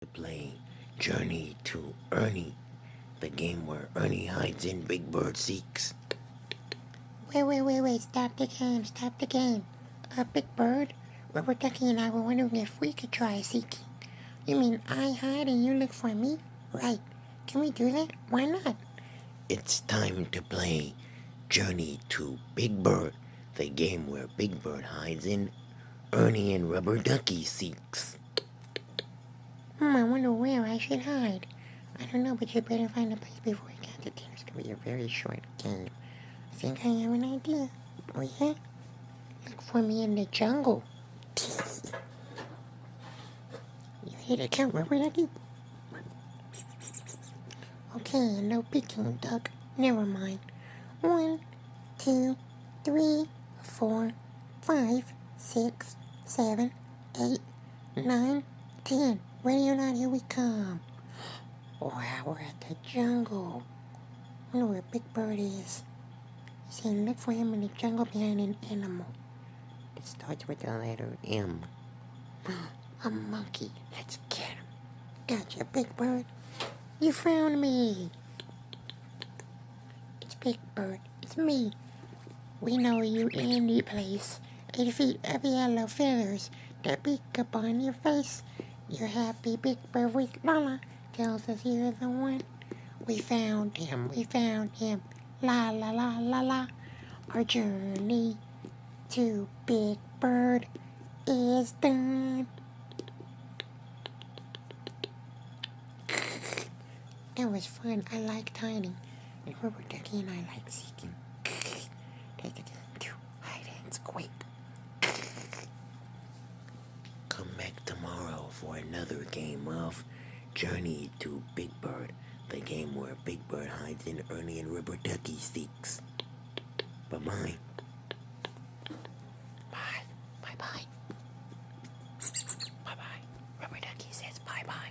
to play Journey to Ernie, the game where Ernie hides in Big Bird seeks. Wait, stop the game. Big Bird, Rubber Ducky and I were wondering if we could try seeking. You mean I hide and you look for me? Right. Can we do that? Why not? It's time to play Journey to Big Bird, the game where Big Bird hides in Ernie and Rubber Ducky seeks. I wonder where I should hide. I don't know, but you better find a place before we get to 10. It's gonna be a very short game. I think I have an idea. Oh yeah? Look for me in the jungle. You hear the count, Rubber Ducky? Okay, no peeking, duck. Never mind. 1, 2, 3, 4, 5, 6, 7, 8, 9, 10. Ready or not, here we come. Wow, we're at the jungle. I wonder where Big Bird is. He said look for him in the jungle behind an animal. It starts with the letter M. A monkey. Let's get him. Gotcha, Big Bird. You found me. It's Big Bird. It's me. We know you any place. 8 feet of yellow feathers that peek upon your face. Your happy Big Bird with Lala tells us you're the one. We found him. La la la la la. Our journey to Big Bird is done. That was fun. I like hiding. And Rubber Ducky and I like seeking. Take the game to hide and squeak. Come back tomorrow for another game of Journey to Big Bird, the game where Big Bird hides in Ernie and Rubber Ducky seeks. Bye-bye. Bye. Bye-bye. Bye-bye. Rubber Ducky says bye-bye.